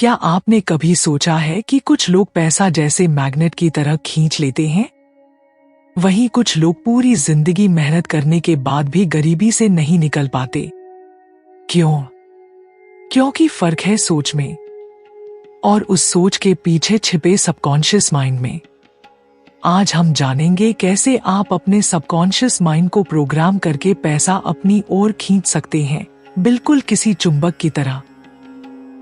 क्या आपने कभी सोचा है कि कुछ लोग पैसा जैसे मैग्नेट की तरह खींच लेते हैं? वहीं कुछ लोग पूरी जिंदगी मेहनत करने के बाद भी गरीबी से नहीं निकल पाते। क्यों? क्योंकि फर्क है सोच में, और उस सोच के पीछे छिपे सबकॉन्शियस माइंड में। आज हम जानेंगे कैसे आप अपने सबकॉन्शियस माइंड को प्रोग्राम करके पैसा अपनी ओर खींच सकते हैं, बिल्कुल किसी चुंबक की तरह।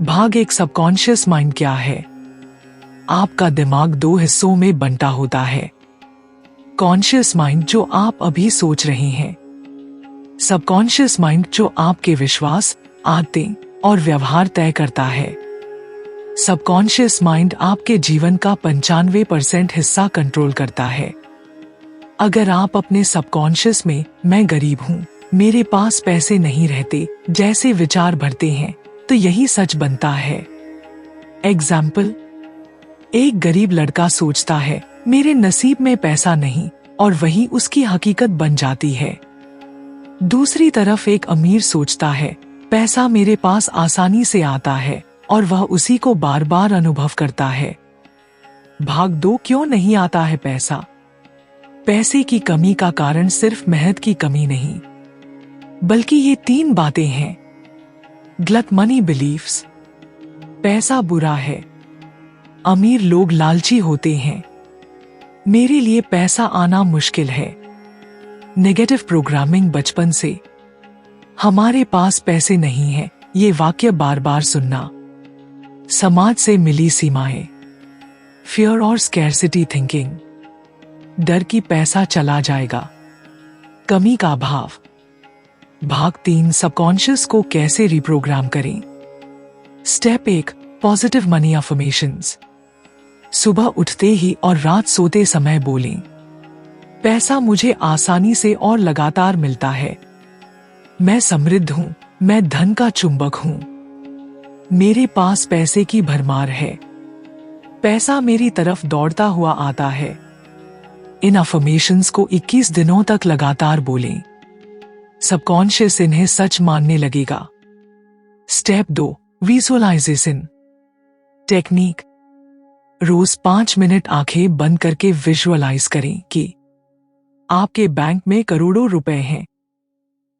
भाग एक, सबकॉन्शियस माइंड क्या है? आपका दिमाग दो हिस्सों में बंटा होता है। कॉन्शियस माइंड जो आप अभी सोच रहे हैं, सबकॉन्शियस माइंड जो आपके विश्वास, आदतें और व्यवहार तय करता है। सबकॉन्शियस माइंड आपके जीवन का 95% हिस्सा कंट्रोल करता है। अगर आप अपने सबकॉन्शियस में मैं गरीब हूँ, मेरे पास पैसे नहीं रहते जैसे विचार भरते हैं, तो यही सच बनता है। एग्जाम्पल, एक गरीब लड़का सोचता है मेरे नसीब में पैसा नहीं, और वही उसकी हकीकत बन जाती है। दूसरी तरफ एक अमीर सोचता है पैसा मेरे पास आसानी से आता है, और वह उसी को बार बार अनुभव करता है। भाग दो, क्यों नहीं आता है पैसा? पैसे की कमी का कारण सिर्फ मेहनत की कमी नहीं, बल्कि ये 3 बातें हैं। गलत मनी बिलीफ्स, पैसा बुरा है, अमीर लोग लालची होते हैं, मेरे लिए पैसा आना मुश्किल है। नेगेटिव प्रोग्रामिंग बचपन से, हमारे पास पैसे नहीं है, ये वाक्य बार बार सुनना। समाज से मिली सीमाएं, फियर और स्कैरसिटी थिंकिंग, डर कि पैसा चला जाएगा, कमी का भाव। भाग 3, सबकॉन्शियस को कैसे रिप्रोग्राम करें? Step 1, positive money affirmations. सुबह उठते ही और रात सोते समय बोलें, पैसा मुझे आसानी से और लगातार मिलता है, मैं समृद्ध हूं, मैं धन का चुंबक हूं, मेरे पास पैसे की भरमार है, पैसा मेरी तरफ दौड़ता हुआ आता है। इन अफर्मेशंस को 21 दिनों तक लगातार बोलें। सबकॉन्शियस इन्हें सच मानने लगेगा। Step 2, visualisation technique. रोज 5 मिनट आंखें बंद करके विजुअलाइज करें कि आपके बैंक में करोड़ों रुपए हैं,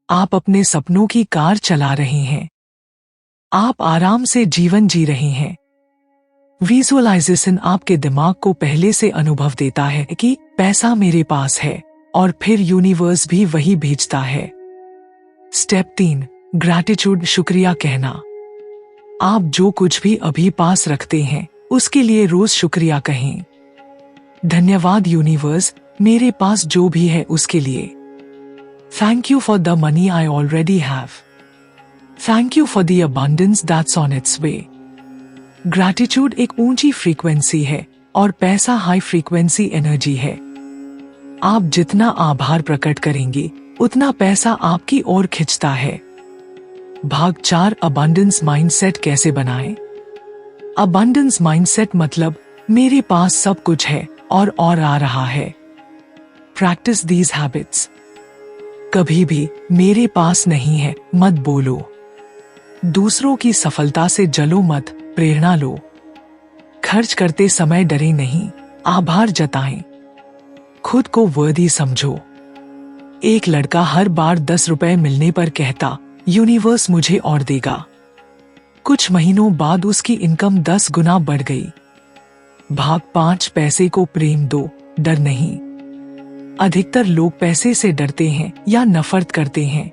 आप अपने सपनों की कार चला रहे हैं, आप आराम से जीवन जी रहे हैं। विजुअलाइजेशन आपके दिमाग को पहले से अनुभव देता है कि पैसा मेरे पास है, और फिर यूनिवर्स भी वही भेजता है। स्टेप 3, ग्रैटिट्यूड, शुक्रिया कहना। आप जो कुछ भी अभी पास रखते हैं उसके लिए रोज शुक्रिया कहें। धन्यवाद यूनिवर्स, मेरे पास जो भी है उसके लिए। Thank you for the money I already have. Thank you for the abundance that's on it's way. Gratitude एक ऊंची फ्रीक्वेंसी है और पैसा हाई फ्रीक्वेंसी एनर्जी है। आप जितना आभार प्रकट करेंगे उतना पैसा आपकी ओर खिंचता है। भाग 4, अबंडेंस माइंडसेट कैसे बनाएं? अबंडेंस माइंडसेट मतलब मेरे पास सब कुछ है और आ रहा है। Practice these habits. कभी भी मेरे पास नहीं है मत बोलो। दूसरों की सफलता से जलो मत, प्रेरणा लो। खर्च करते समय डरे नहीं, आभार जताएं। खुद को वर्दी समझो। एक लड़का हर बार 10 रुपए मिलने पर कहता, यूनिवर्स मुझे और देगा। कुछ महीनों बाद उसकी इनकम 10 गुना बढ़ गई। भाग 5, पैसे को प्रेम दो, डर नहीं। अधिकतर लोग पैसे से डरते हैं या नफरत करते हैं।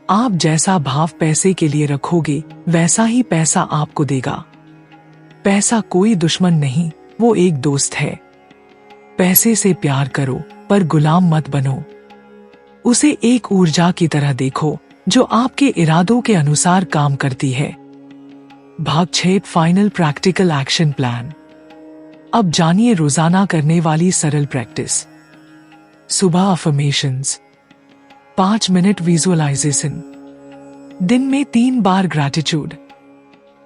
आप जैसा भाव पैसे के लिए रखोगे वैसा ही पैसा आपको देगा। पैसा कोई दुश्मन नहीं, वो एक दोस्त है। पैसे से प्यार करो पर गुलाम मत बनो। उसे एक ऊर्जा की तरह देखो जो आपके इरादों के अनुसार काम करती है। भाग 6, फाइनल प्रैक्टिकल एक्शन प्लान। अब जानिए रोजाना करने वाली सरल प्रैक्टिस। सुबह अफर्मेशंस, 5 मिनट विजुअलाइजेशन, दिन में 3 बार ग्रैटिट्यूड,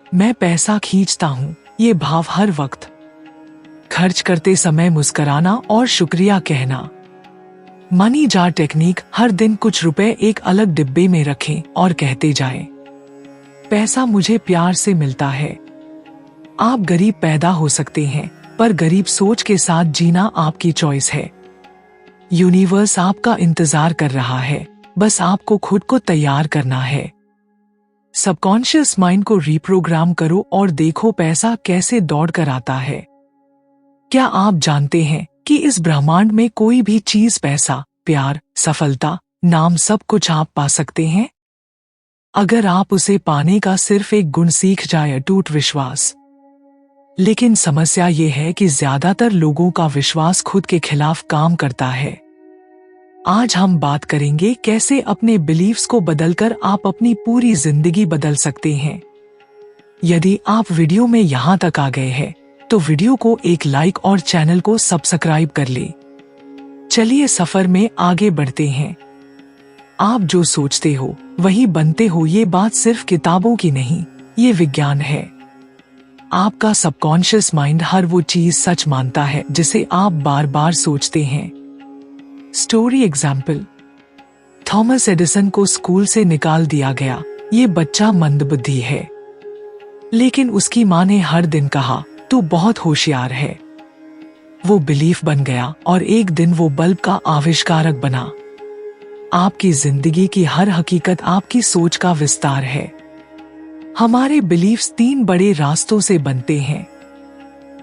मैं पैसा खींचता हूं, ये भाव हर वक्त। खर्च करते समय मुस्कुराना और शुक्रिया कहना। मनी जार टेक्निक, हर दिन कुछ रुपए एक अलग डिब्बे में रखें और कहते जाएं, पैसा मुझे प्यार से मिलता है, आप गरीब पैदा हो सकते हैं, पर गरीब सोच के साथ जीना आपकी चॉइस है। यूनिवर्स आपका इंतजार कर रहा है, बस आपको खुद को तैयार करना है। सबकॉन्शियस माइंड को रीप्रोग्राम करो और देखो पैसा कैसे दौड़ कर आता है। क्या आप जानते हैं कि इस ब्रह्मांड में कोई भी चीज, पैसा, प्यार, सफलता, नाम, सब कुछ आप पा सकते हैं, अगर आप उसे पाने का सिर्फ एक गुण सीख जाए, अटूट विश्वास। लेकिन समस्या ये है कि ज्यादातर लोगों का विश्वास खुद के खिलाफ काम करता है। आज हम बात करेंगे कैसे अपने बिलीफ्स को बदलकर आप अपनी पूरी जिंदगी बदल सकते हैं। यदि आप वीडियो में यहां तक आ गए हैं तो वीडियो को एक लाइक और चैनल को सब्सक्राइब कर ले। चलिए सफर में आगे बढ़ते हैं। आप जो सोचते हो वही बनते हो, ये बात सिर्फ किताबों की नहीं, ये विज्ञान है। आपका सबकॉन्शियस माइंड हर वो चीज सच मानता है जिसे आप बार बार सोचते हैं। Story example. थॉमस एडिसन को स्कूल से निकाल दिया गया। ये बच्चा मंदबुद्धि है, लेकिन उसकी माँ ने हर दिन कहा, तू बहुत होशियार है। वो बिलीफ बन गया और एक दिन वो बल्ब का आविष्कारक बना। आपकी जिंदगी की हर हकीकत आपकी सोच का विस्तार है। हमारे बिलीफ्स 3 बड़े रास्तों से बनते हैं।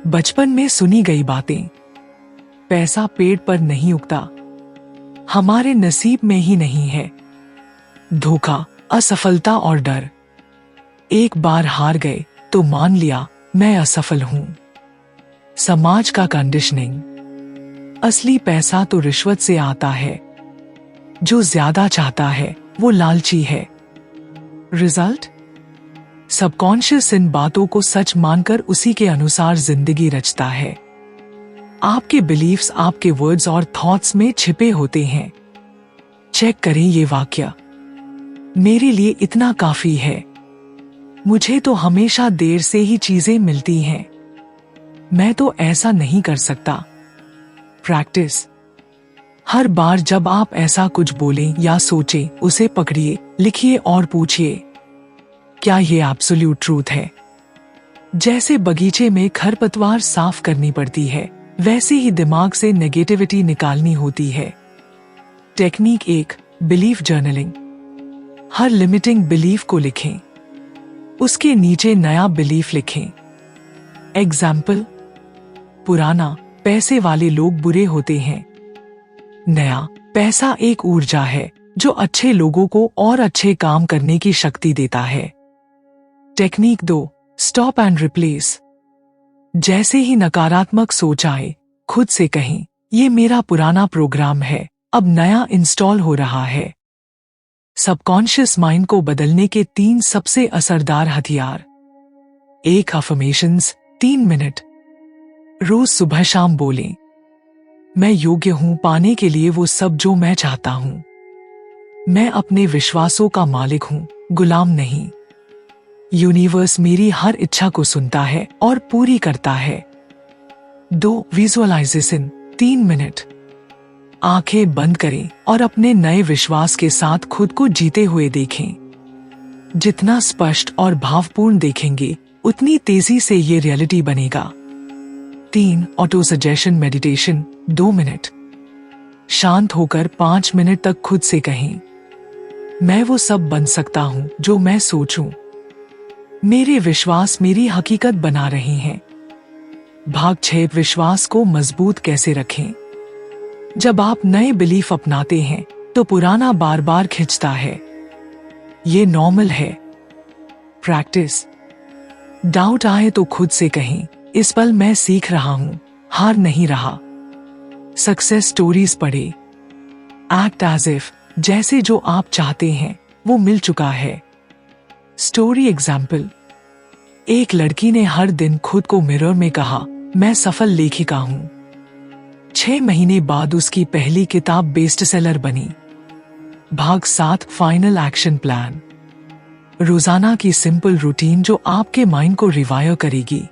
बचपन में सुनी गई बातें। पैसा पेड़ पर नहीं उगता, हमारे नसीब में ही नहीं है। धोखा, असफलता और डर। एक बार हार गए तो मान लिया मैं असफल हूं। समाज का कंडीशनिंग। असली पैसा तो रिश्वत से आता है। जो ज्यादा चाहता है वो लालची है। रिजल्ट, सबकॉन्शियस इन बातों को सच मानकर उसी के अनुसार जिंदगी रचता है। आपके बिलीफ्स आपके वर्ड्स और थॉट्स में छिपे होते हैं। चेक करें ये वाक्य। मेरे लिए इतना काफी है। मुझे तो हमेशा देर से ही चीजें मिलती हैं। मैं तो ऐसा नहीं कर सकता। प्रैक्टिस। हर बार जब आप ऐसा कुछ बोलें या सोचें, उसे पकड़िए, लिखिए और पूछिए, क्या ये एब्सोल्यूट ट्रूथ है? जैसे बगीचे में खरपतवार साफ करनी पड़ती है, वैसे ही दिमाग से नेगेटिविटी निकालनी होती है। Technique 1, belief journaling. हर लिमिटिंग बिलीफ को लिखें, उसके नीचे नया बिलीफ लिखें। एग्जाम्पल, पुराना, पैसे वाले लोग बुरे होते हैं। नया, पैसा एक ऊर्जा है जो अच्छे लोगों को और अच्छे काम करने की शक्ति देता है। Technique 2, stop and replace. जैसे ही नकारात्मक सोच आए, खुद से कहें, ये मेरा पुराना प्रोग्राम है, अब नया इंस्टॉल हो रहा है। सबकॉन्शियस माइंड को बदलने के 3 सबसे असरदार हथियार। 1, अफर्मेशंस, 3 मिनट। रोज सुबह शाम बोलें, मैं योग्य हूं पाने के लिए वो सब जो मैं चाहता हूं। मैं अपने विश्वासों का मालिक हूं, गुलाम नहीं। यूनिवर्स मेरी हर इच्छा को सुनता है और पूरी करता है। 2, विजुअलाइजेशन, 3 मिनट। आंखें बंद करें और अपने नए विश्वास के साथ खुद को जीते हुए देखें। जितना स्पष्ट और भावपूर्ण देखेंगे, उतनी तेजी से ये रियलिटी बनेगा। 3, ऑटो सजेशन मेडिटेशन, 2 मिनट। शांत होकर 5 मिनट तक खुद से कहें, मैं वो सब बन सकता हूं जो मैं सोचूं। मेरे विश्वास मेरी हकीकत बना रहे हैं। भाग 6, विश्वास को मजबूत कैसे रखें। जब आप नए बिलीफ अपनाते हैं तो पुराना बार बार खिंचता है। ये नॉर्मल है। प्रैक्टिस। डाउट आए तो खुद से कहें, इस पल मैं सीख रहा हूं, हार नहीं रहा। सक्सेस स्टोरीज पढ़े। एक्ट एज इफ जैसे जो आप चाहते हैं वो मिल चुका है। Story example. एक लड़की ने हर दिन खुद को मिरर में कहा, मैं सफल लेखिका हूं। 6 महीने बाद उसकी पहली किताब बेस्टसेलर बनी। भाग 7, फाइनल एक्शन प्लान। रोजाना की सिंपल रूटीन जो आपके माइंड को रिवायर करेगी।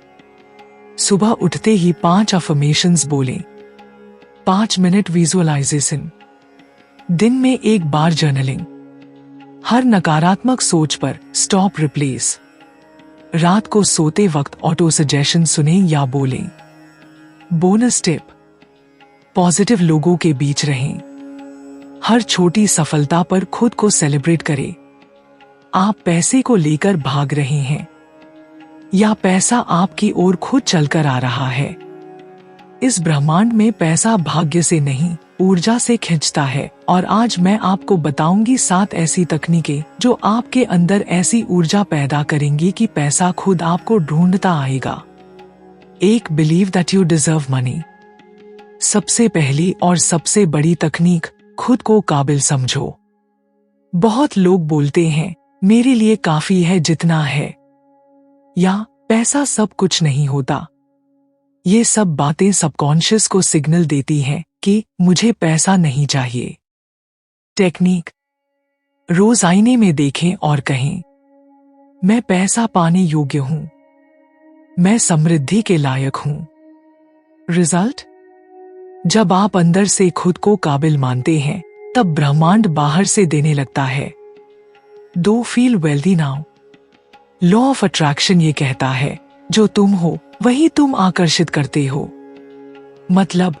सुबह उठते ही 5 अफर्मेशंस बोलें। 5 मिनट विजुअलाइजेशन। दिन में 1 बार जर्नलिंग। हर नकारात्मक सोच पर स्टॉप रिप्लेस। रात को सोते वक्त ऑटो सजेशन सुने या बोलें। बोनस टिप, पॉजिटिव लोगों के बीच रहें। हर छोटी सफलता पर खुद को सेलिब्रेट करें। आप पैसे को लेकर भाग रहे हैं या पैसा आपकी ओर खुद चलकर आ रहा है? इस ब्रह्मांड में पैसा भाग्य से नहीं, ऊर्जा से खिंचता है। और आज मैं आपको बताऊंगी 7 ऐसी तकनीकें जो आपके अंदर ऐसी ऊर्जा पैदा करेंगी कि पैसा खुद आपको ढूंढता आएगा। 1. Believe that you deserve money. सबसे पहली और सबसे बड़ी तकनीक, खुद को काबिल समझो। बहुत लोग बोलते हैं, मेरे लिए काफी है जितना है, या पैसा सब कुछ नहीं होता। ये सब बातें सबकॉन्शियस को सिग्नल देती हैं कि मुझे पैसा नहीं चाहिए। टेक्निक, रोज आईने में देखें और कहें, मैं पैसा पाने योग्य हूं, मैं समृद्धि के लायक हूं। रिजल्ट, जब आप अंदर से खुद को काबिल मानते हैं तब ब्रह्मांड बाहर से देने लगता है। 2. Feel wealthy now. Law of attraction ये कहता है, जो तुम हो वही तुम आकर्षित करते हो। मतलब,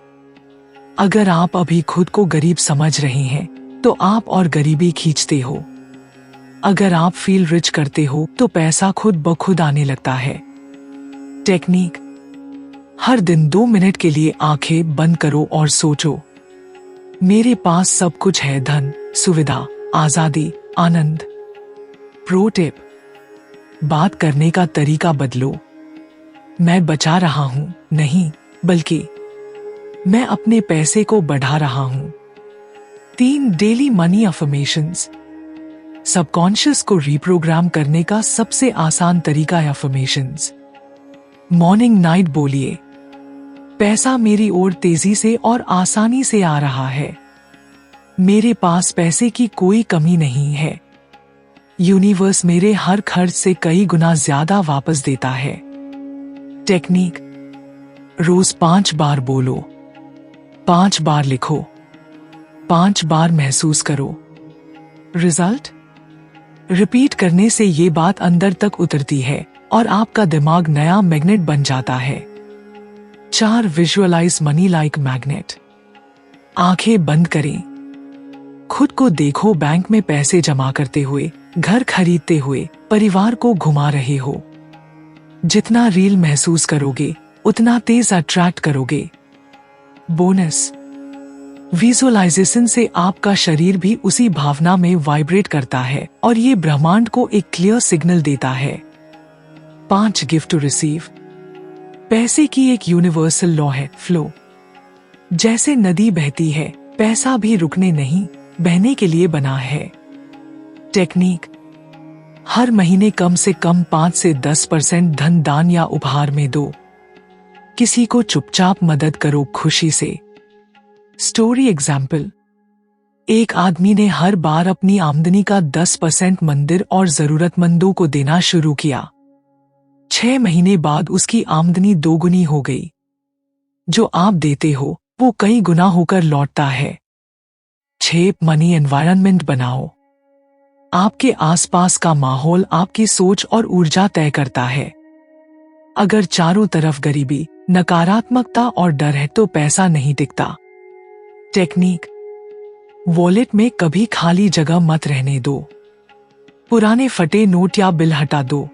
अगर आप अभी खुद को गरीब समझ रहे हैं तो आप और गरीबी खींचते हो। अगर आप फील रिच करते हो तो पैसा खुद ब खुद आने लगता है। टेक्निक, हर दिन 2 मिनट के लिए आंखें बंद करो और सोचो, मेरे पास सब कुछ है, धन, सुविधा, आजादी, आनंद। प्रो टिप, बात करने का तरीका बदलो। मैं बचा रहा हूं नहीं, बल्कि मैं अपने पैसे को बढ़ा रहा हूं। 3. Daily money affirmations. सबकॉन्शियस को रिप्रोग्राम करने का सबसे आसान तरीका है अफर्मेशंस। मॉर्निंग नाइट बोलिए, पैसा मेरी ओर तेजी से और आसानी से आ रहा है। मेरे पास पैसे की कोई कमी नहीं है। यूनिवर्स मेरे हर खर्च से कई गुना ज्यादा वापस देता है। टेक्निक, रोज 5 बार बोलो, 5 बार लिखो, 5 बार महसूस करो। रिजल्ट, रिपीट करने से ये बात अंदर तक उतरती है और आपका दिमाग नया मैग्नेट बन जाता है। 4. Visualize money like magnet. आंखें बंद करें, खुद को देखो बैंक में पैसे जमा करते हुए, घर खरीदते हुए, परिवार को घुमा रहे हो। जितना रील महसूस करोगे उतना तेज अट्रैक्ट करोगे। बोनस, विजुअलाइजेशन से आपका शरीर भी उसी भावना में वाइब्रेट करता है और ये ब्रह्मांड को एक क्लियर सिग्नल देता है। 5. Give to receive. पैसे की एक यूनिवर्सल लॉ है, फ्लो। जैसे नदी बहती है, पैसा भी रुकने नहीं, बहने के लिए बना है। टेक्निक, हर महीने कम से कम 5 से 10% धन दान या उपहार में दो। किसी को चुपचाप मदद करो खुशी से। स्टोरी एग्जाम्पल, एक आदमी ने हर बार अपनी आमदनी का 10% मंदिर और जरूरतमंदों को देना शुरू किया। 6 महीने बाद उसकी आमदनी 2 गुनी हो गई। जो आप देते हो वो कई गुना होकर लौटता है। 6. मनी एनवायरनमेंट बनाओ। आपके आसपास का माहौल आपकी सोच और ऊर्जा तय करता है। अगर चारों तरफ गरीबी, नकारात्मकता और डर है तो पैसा नहीं टिकता। टेक्निक, वॉलेट में कभी खाली जगह मत रहने दो। पुराने फटे नोट या बिल हटा दो।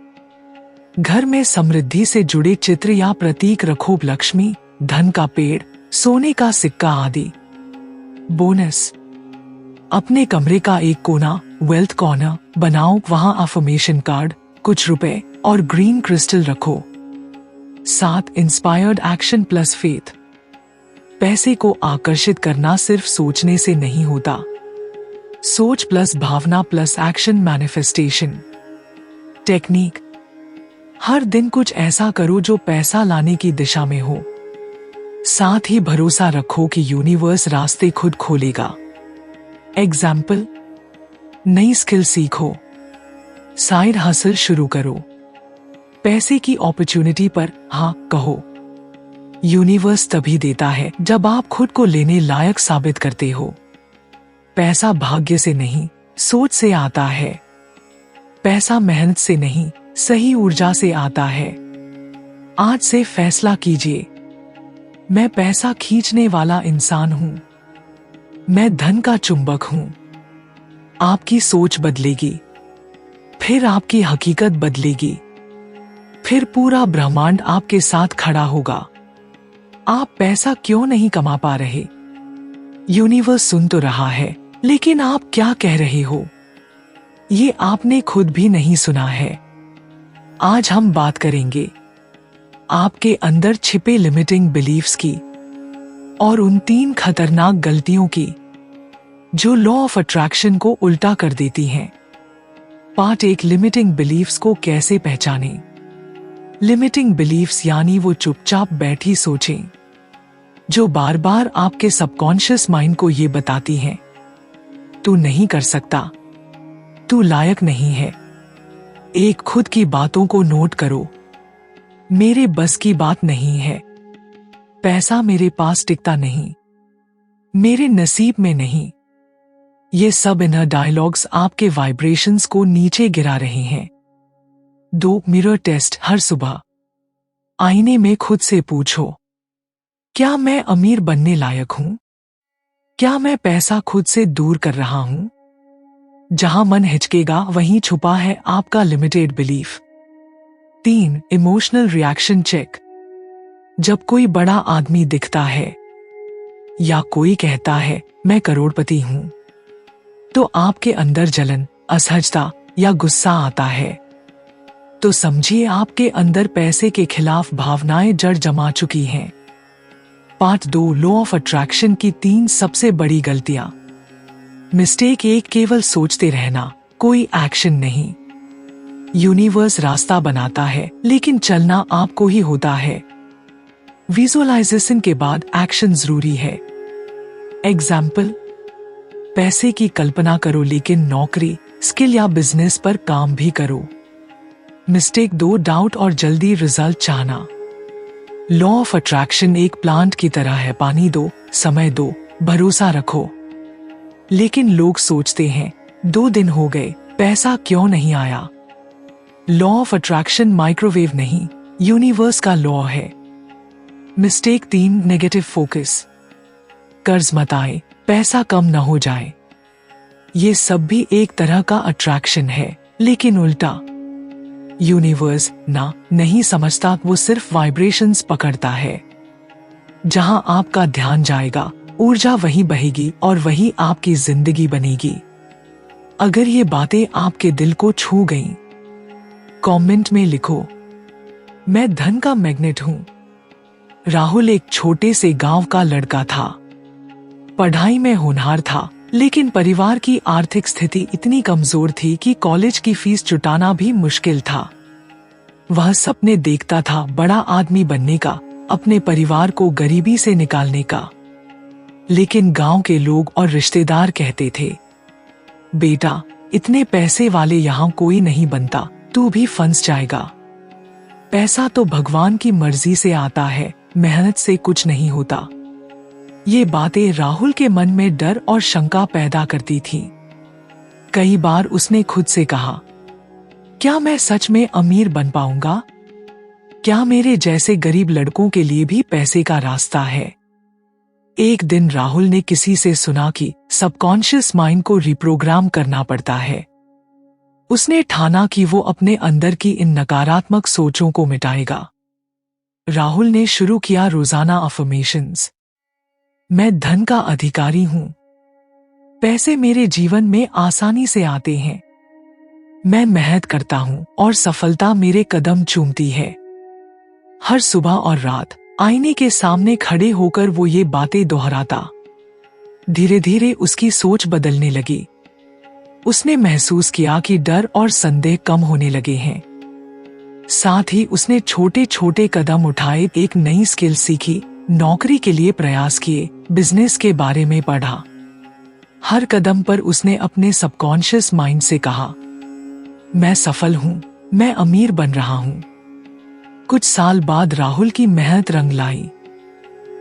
घर में समृद्धि से जुड़े चित्र या प्रतीक रखो, लक्ष्मी, धन का पेड़, सोने का सिक्का आदि। बोनस, अपने कमरे का एक कोना, वेल्थ कॉर्नर बनाओ, वहां अफर्मेशन कार्ड, कुछ रुपए और ग्रीन क्रिस्टल रखो। 7. Inspired action plus faith. पैसे को आकर्षित करना सिर्फ सोचने से नहीं होता। सोच प्लस भावना प्लस एक्शन मैनिफेस्टेशन। टेक्निक, हर दिन कुछ ऐसा करो जो पैसा लाने की दिशा में हो। साथ ही भरोसा रखो कि यूनिवर्स रास्ते खुद खोलेगा। एग्जाम्पल, नई स्किल सीखो, साइड हसल शुरू करो, पैसे की अपॉर्चुनिटी पर हाँ कहो। यूनिवर्स तभी देता है जब आप खुद को लेने लायक साबित करते हो। पैसा भाग्य से नहीं, सोच से आता है। पैसा मेहनत से नहीं, सही ऊर्जा से आता है। आज से फैसला कीजिए, मैं पैसा खींचने वाला इंसान हूं, मैं धन का चुंबक हूं। आपकी सोच बदलेगी, फिर आपकी हकीकत बदलेगी, फिर पूरा ब्रह्मांड आपके साथ खड़ा होगा। आप पैसा क्यों नहीं कमा पा रहे? यूनिवर्स सुन तो रहा है, लेकिन आप क्या कह रहे हो, ये आपने खुद भी नहीं सुना है। आज हम बात करेंगे आपके अंदर छिपे लिमिटिंग बिलीफ्स की और उन 3 खतरनाक गलतियों की जो लॉ ऑफ अट्रैक्शन को उल्टा कर देती हैं। पार्ट 1, लिमिटिंग बिलीफ्स को कैसे पहचानें। लिमिटिंग बिलीफ्स यानी वो चुपचाप बैठी सोचें जो बार बार आपके सबकॉन्शियस माइंड को ये बताती हैं, तू नहीं कर सकता, तू लायक नहीं है। एक, खुद की बातों को नोट करो। मेरे बस की बात नहीं है, पैसा मेरे पास टिकता नहीं, मेरे नसीब में नहीं। ये सब इनर डायलॉग्स आपके वाइब्रेशंस को नीचे गिरा रहे हैं। 2, मिरर टेस्ट। हर सुबह आईने में खुद से पूछो, क्या मैं अमीर बनने लायक हूं? क्या मैं पैसा खुद से दूर कर रहा हूं? जहां मन हिचकेगा वहीं छुपा है आपका limited belief. 3, emotional reaction check. जब कोई बड़ा आदमी दिखता है या कोई कहता है मैं करोड़पति हूं, तो आपके अंदर जलन, असहजता या गुस्सा आता है। तो समझिए आपके अंदर पैसे के खिलाफ भावनाएं जड़ जमा चुकी हैं। पार्ट 2, लॉ ऑफ अट्रैक्शन की 3 सबसे बड़ी गलतियां। मिस्टेक 1, केवल सोचते रहना, कोई एक्शन नहीं। यूनिवर्स रास्ता बनाता है, लेकिन चलना आपको ही होता है। विजुअलाइजेशन के बाद एक्शन जरूरी है। एग्जाम्पल, पैसे की कल्पना करो लेकिन नौकरी, स्किल या बिजनेस पर काम भी करो। मिस्टेक 2, डाउट और जल्दी रिजल्ट चाहना। लॉ ऑफ अट्रैक्शन एक प्लांट की तरह है, पानी दो, समय दो, भरोसा रखो। लेकिन लोग सोचते हैं 2 दिन हो गए, पैसा क्यों नहीं आया? लॉ ऑफ अट्रैक्शन माइक्रोवेव नहीं, यूनिवर्स का लॉ है। Mistake 3, negative focus. कर्ज मत आए, पैसा कम न हो जाए। ये सब भी एक तरह का अट्रैक्शन है, लेकिन उल्टा। यूनिवर्स नहीं समझता, वो सिर्फ वाइब्रेशंस पकड़ता है। जहां आपका ध्यान जाएगा, ऊर्जा वहीं बहेगी और वही आपकी जिंदगी बनेगी। अगर ये बातें आपके दिल को छू गईं, कमेंट में लिखो, मैं धन का मैग्नेट हूं। राहुल एक छोटे से गांव का लड़का था। पढ़ाई में होनहार था, लेकिन परिवार की आर्थिक स्थिति इतनी कमजोर थी कि कॉलेज की फीस जुटाना भी मुश्किल था। वह सपने देखता था बड़ा आदमी बनने का, अपने परिवार को गरीबी से निकालने का। लेकिन गांव के लोग और रिश्तेदार कहते थे, बेटा इतने पैसे वाले यहाँ कोई नहीं बनता, तू भी फंस जाएगा। पैसा तो भगवान की मर्जी से आता है, मेहनत से कुछ नहीं होता। ये बातें राहुल के मन में डर और शंका पैदा करती थीं। कई बार उसने खुद से कहा, क्या मैं सच में अमीर बन पाऊंगा? क्या मेरे जैसे गरीब लड़कों के लिए भी पैसे का रास्ता है? एक दिन राहुल ने किसी से सुना कि सबकॉन्शियस माइंड को रिप्रोग्राम करना पड़ता है। उसने ठाना कि वो अपने अंदर की इन नकारात्मक सोचों को मिटाएगा। राहुल ने शुरू किया रोजाना अफर्मेशंस। मैं धन का अधिकारी हूं, पैसे मेरे जीवन में आसानी से आते हैं, मैं मेहनत करता हूं और सफलता मेरे कदम चूमती है। हर सुबह और रात आईने के सामने खड़े होकर वो ये बातें दोहराता। धीरे धीरे उसकी सोच बदलने लगी। उसने महसूस किया कि डर और संदेह कम होने लगे हैं। साथ ही उसने छोटे छोटे कदम उठाए, एक नई स्किल सीखी, नौकरी के लिए प्रयास किए, बिजनेस के बारे में पढ़ा। हर कदम पर उसने अपने सबकॉन्शियस माइंड से कहा, मैं सफल हूं, मैं अमीर बन रहा हूं। कुछ साल बाद राहुल की मेहनत रंग लाई।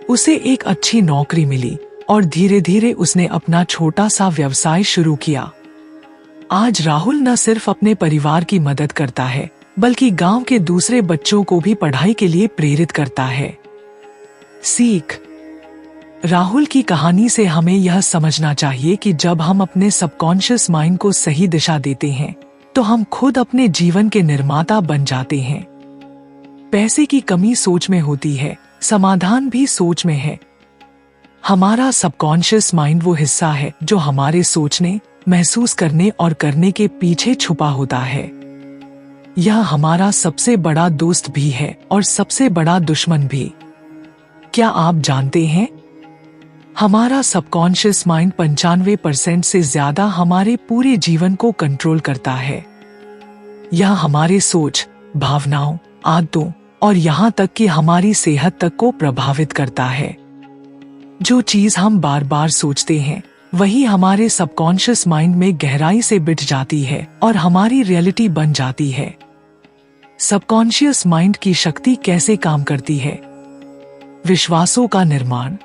उसे एक अच्छी नौकरी मिली और धीरे धीरे उसने अपना छोटा सा व्यवसाय शुरू किया। आज राहुल न सिर्फ अपने परिवार की मदद करता है, बल्कि गांव के दूसरे बच्चों को भी पढ़ाई के लिए प्रेरित करता है। सीख। राहुल की कहानी से हमें यह समझना चाहिए कि जब हम अपने सबकॉन्शियस माइंड को सही दिशा देते हैं तो हम खुद अपने जीवन के निर्माता बन जाते हैं। पैसे की कमी सोच में होती है, समाधान भी सोच में है। हमारा सबकॉन्शियस माइंड वो हिस्सा है जो हमारे सोचने, महसूस करने और करने के पीछे छुपा होता है। यह हमारा सबसे बड़ा दोस्त भी है और सबसे बड़ा दुश्मन भी। क्या आप जानते हैं, हमारा सबकॉन्शियस माइंड 95% से ज्यादा हमारे पूरे जीवन को कंट्रोल करता है। यह हमारे सोच, भावनाओं, आदतों और यहाँ तक कि हमारी सेहत तक को प्रभावित करता है। जो चीज हम बार बार सोचते हैं वही हमारे सबकॉन्शियस माइंड में गहराई से बिठ जाती है और हमारी रियलिटी बन जाती है। सबकॉन्शियस माइंड की शक्ति कैसे काम करती है? विश्वासों का निर्माण।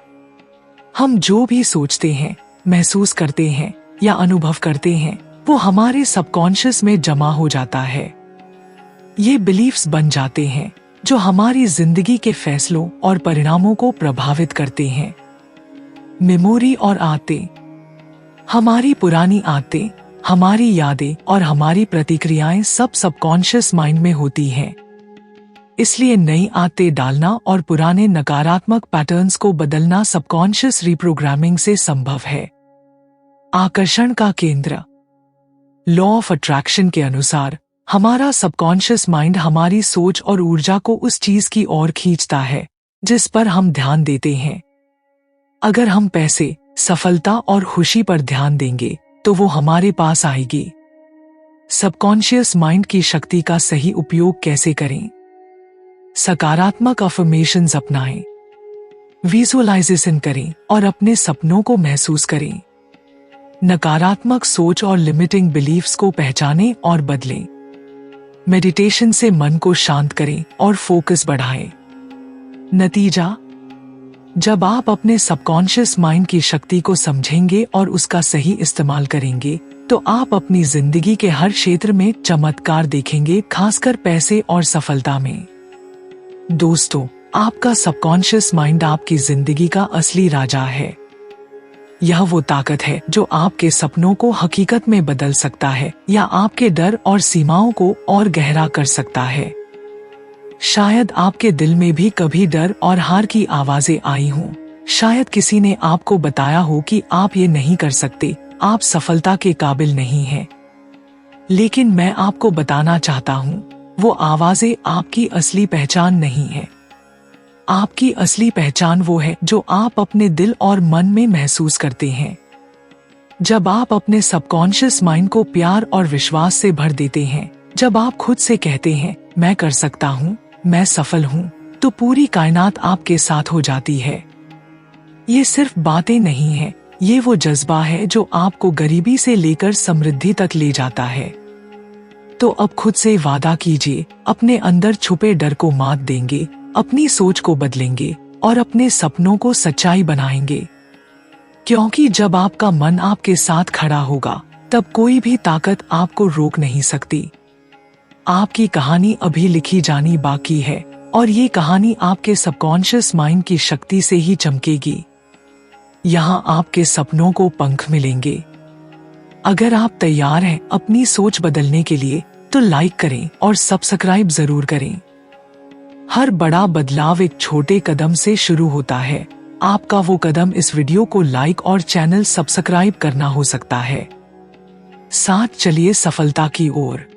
हम जो भी सोचते हैं, महसूस करते हैं या अनुभव करते हैं वो हमारे सबकॉन्शियस में जमा हो जाता है। ये बिलीफ्स बन जाते हैं जो हमारी जिंदगी के फैसलों और परिणामों को प्रभावित करते हैं। मेमोरी और आदतें। हमारी पुरानी आदतें, हमारी यादें और हमारी प्रतिक्रियाएं सब सबकॉन्शियस माइंड में होती हैं। इसलिए नई आदतें डालना और पुराने नकारात्मक पैटर्न्स को बदलना सबकॉन्शियस रिप्रोग्रामिंग से संभव है। आकर्षण का केंद्र। लॉ ऑफ अट्रैक्शन के अनुसार हमारा सबकॉन्शियस माइंड हमारी सोच और ऊर्जा को उस चीज की ओर खींचता है जिस पर हम ध्यान देते हैं। अगर हम पैसे, सफलता और खुशी पर ध्यान देंगे तो वो हमारे पास आएगी। सबकॉन्शियस माइंड की शक्ति का सही उपयोग कैसे करें? सकारात्मक अफर्मेशंस अपनाएं, विजुअलाइजेशन करें और अपने सपनों को महसूस करें। नकारात्मक सोच और लिमिटिंग बिलीफ्स को पहचानें और बदलें। मेडिटेशन से मन को शांत करें और फोकस बढ़ाएं। नतीजा, जब आप अपने सबकॉन्शियस माइंड की शक्ति को समझेंगे और उसका सही इस्तेमाल करेंगे तो आप अपनी जिंदगी के हर क्षेत्र में चमत्कार देखेंगे, खासकर पैसे और सफलता में। दोस्तों, आपका सबकॉन्शियस माइंड आपकी जिंदगी का असली राजा है। यह वो ताकत है जो आपके सपनों को हकीकत में बदल सकता है या आपके डर और सीमाओं को और गहरा कर सकता है। शायद आपके दिल में भी कभी डर और हार की आवाजें आई हों। शायद किसी ने आपको बताया हो कि आप ये नहीं कर सकते, आप सफलता के काबिल नहीं हैं। लेकिन मैं आपको बताना चाहता हूँ, वो आवाजें आपकी असली पहचान नहीं है। आपकी असली पहचान वो है जो आप अपने दिल और मन में महसूस करते हैं। जब आप अपने सबकॉन्शियस माइंड को प्यार और विश्वास से भर देते हैं, जब आप खुद से कहते हैं मैं कर सकता हूँ, मैं सफल हूँ, तो पूरी कायनात आपके साथ हो जाती है। ये सिर्फ बातें नहीं हैं, ये वो जज्बा है जो आपको गरीबी से लेकर समृद्धि तक ले जाता है। तो अब खुद से वादा कीजिए, अपने अंदर छुपे डर को मात देंगे, अपनी सोच को बदलेंगे और अपने सपनों को सच्चाई बनाएंगे। क्योंकि जब आपका मन आपके साथ खड़ा होगा, तब कोई भी ताकत आपको रोक नहीं सकती। आपकी कहानी अभी लिखी जानी बाकी है और ये कहानी आपके सबकॉन्शियस माइंड की शक्ति से ही चमकेगी। यहाँ आपके सपनों को पंख मिलेंगे। अगर आप तैयार हैं अपनी सोच बदलने के लिए तो लाइक करें और सब्सक्राइब जरूर करें। हर बड़ा बदलाव एक छोटे कदम से शुरू होता है। आपका वो कदम इस वीडियो को लाइक और चैनल सब्सक्राइब करना हो सकता है। साथ चलिए सफलता की ओर।